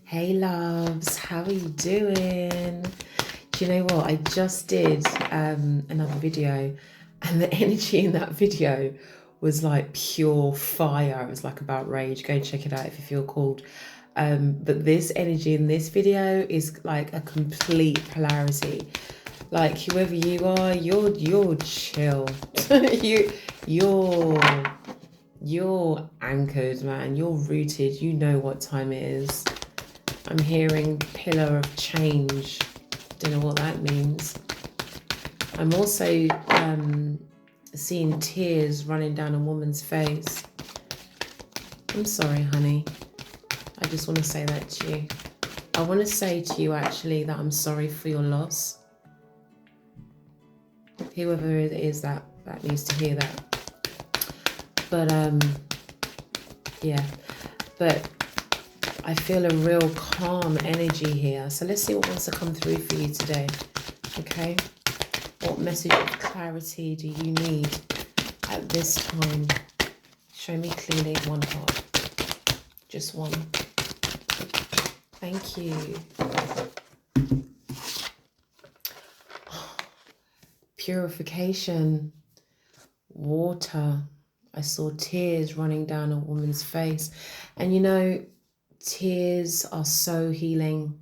Hey loves, how are you doing? Do you know what? I just did another video, and the energy in that video was like pure fire. It was like about rage. Go and check it out if you feel called. But this energy in this video is like a complete polarity. Like whoever you are, you're chill. you you're you're anchored, man. You're rooted. You know what time it is. I'm hearing pillar of change. Don't know what that means. I'm also seeing tears running down a woman's face. I'm sorry, honey. I just want to say that to you. I want to say to you actually that I'm sorry for your loss. Whoever it is that needs to hear that. But yeah. But I feel a real calm energy here. So let's see what wants to come through for you today. Okay? What message of clarity do you need at this time? Show me clearly one card. Just one. Thank you. Purification. Water. I saw tears running down a woman's face. And you know, tears are so healing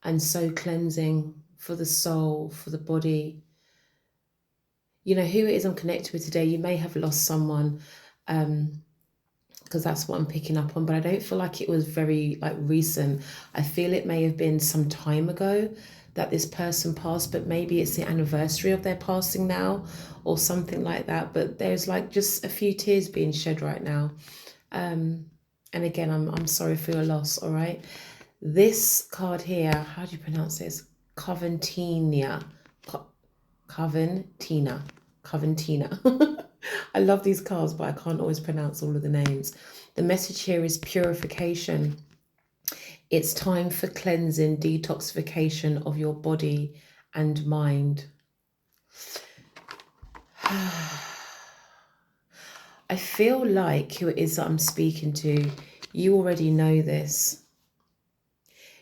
and so cleansing for the soul, for the body. You know, who it is I'm connected with today, you may have lost someone, because that's what I'm picking up on, but I don't feel like it was very like recent. I feel it may have been some time ago that this person passed, but maybe it's the anniversary of their passing now or something like that. But there's like just a few tears being shed right now. And again, I'm sorry for your loss, all right? This card here, how do you pronounce this? Coventina. Coventina. Coventina. I love these cards, but I can't always pronounce all of the names. The message here is purification. It's time for cleansing, detoxification of your body and mind. I feel like who it is that I'm speaking to, you already know this.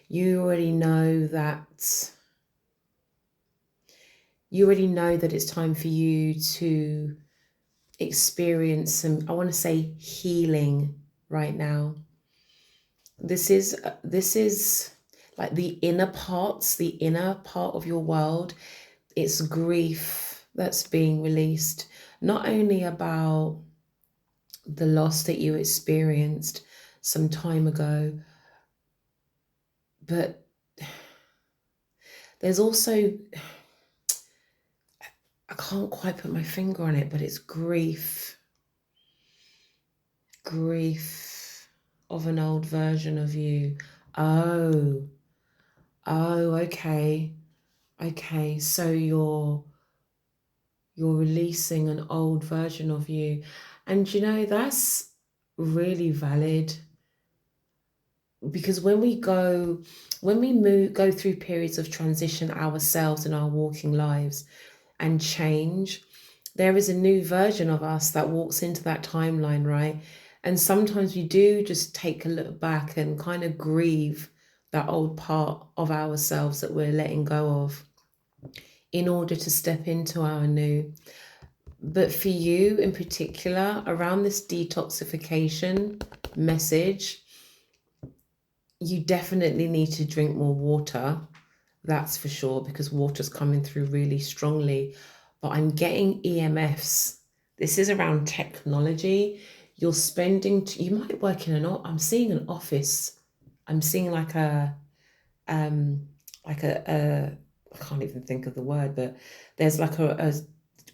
You already know that it's time for you to experience some, I want to say, healing right now. This is like the inner parts, the inner part of your world. It's grief that's being released, not only about the loss that you experienced some time ago, but there's also, I can't quite put my finger on it, but it's grief of an old version of you. Oh, okay. So you're releasing an old version of you. And you know, that's really valid, because when we go through periods of transition ourselves in our walking lives and change, there is a new version of us that walks into that timeline, right? And sometimes we do just take a look back and kind of grieve that old part of ourselves that we're letting go of in order to step into our new. But for you in particular, around this detoxification message, you definitely need to drink more water. That's for sure, because water's coming through really strongly. But I'm getting EMFs. This is around technology. You're spending, you might work in I'm seeing an office. I'm seeing like a, I can't even think of the word, but there's like a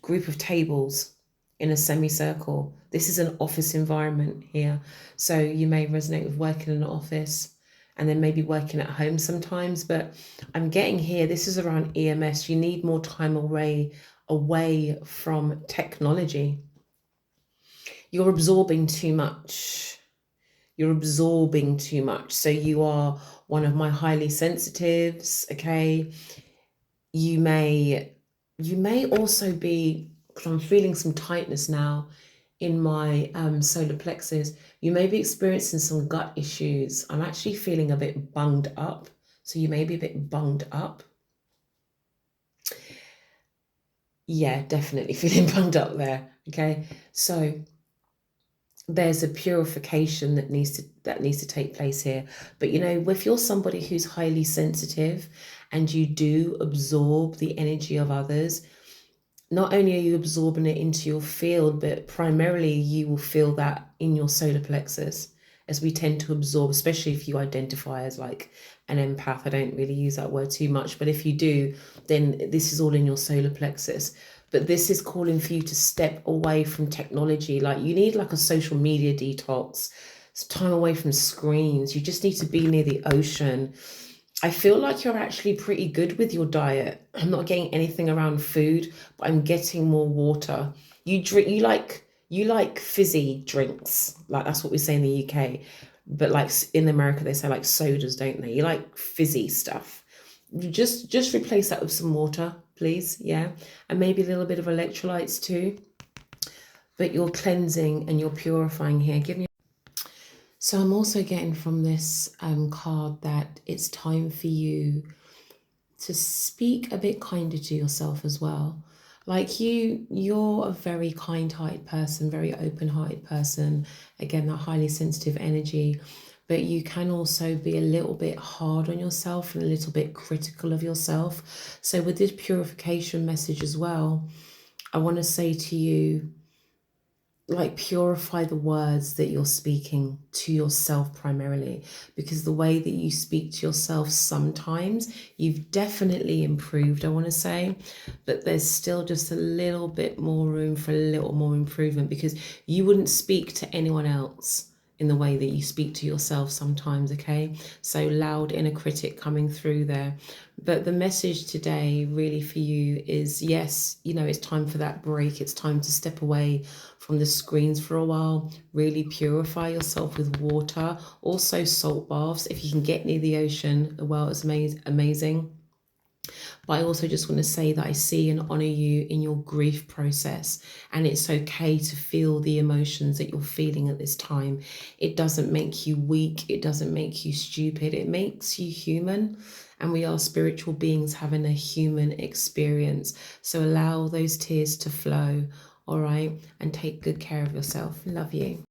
group of tables in a semicircle. This is an office environment here. So you may resonate with working in an office and then maybe working at home sometimes. But I'm getting here, this is around EMS. You need more time away from technology. You're absorbing too much. So you are one of my highly sensitives, okay? You may also be, because I'm feeling some tightness now in my solar plexus. You may be experiencing some gut issues. I'm actually feeling a bit bunged up. So you may be a bit bunged up. Yeah, definitely feeling bunged up there. Okay. So there's a purification that needs to take place here. But you know, if you're somebody who's highly sensitive and you do absorb the energy of others, not only are you absorbing it into your field, but primarily you will feel that in your solar plexus, as we tend to absorb, especially if you identify as like an empath. I don't really use that word too much, but if you do, then this is all in your solar plexus. But this is calling for you to step away from technology. Like you need like a social media detox. It's time away from screens. You just need to be near the ocean. I feel like you're actually pretty good with your diet. I'm not getting anything around food, but I'm getting more water. You like fizzy drinks. Like that's what we say in the UK. But like in America they say like sodas, don't they? You like fizzy stuff. Just replace that with some water, please. Yeah. And maybe a little bit of electrolytes too. But you're cleansing and you're purifying here. Give me. So I'm also getting from this card that it's time for you to speak a bit kinder to yourself as well. Like you're a very kind-hearted person, very open-hearted person. Again, that highly sensitive energy. But you can also be a little bit hard on yourself and a little bit critical of yourself. So with this purification message as well, I want to say to you, like purify the words that you're speaking to yourself primarily, because the way that you speak to yourself, sometimes you've definitely improved, I want to say, but there's still just a little bit more room for a little more improvement, because you wouldn't speak to anyone else in the way that you speak to yourself sometimes. Okay, so loud inner critic coming through there. But the message today really for you is, yes, you know, it's time for that break. It's time to step away from the screens for a while. Really purify yourself with water. Also salt baths, if you can get near the ocean. Well, it's amazing. But I also just want to say that I see and honor you in your grief process. And it's okay to feel the emotions that you're feeling at this time. It doesn't make you weak. It doesn't make you stupid. It makes you human. And we are spiritual beings having a human experience. So allow those tears to flow, all right? And take good care of yourself. Love you.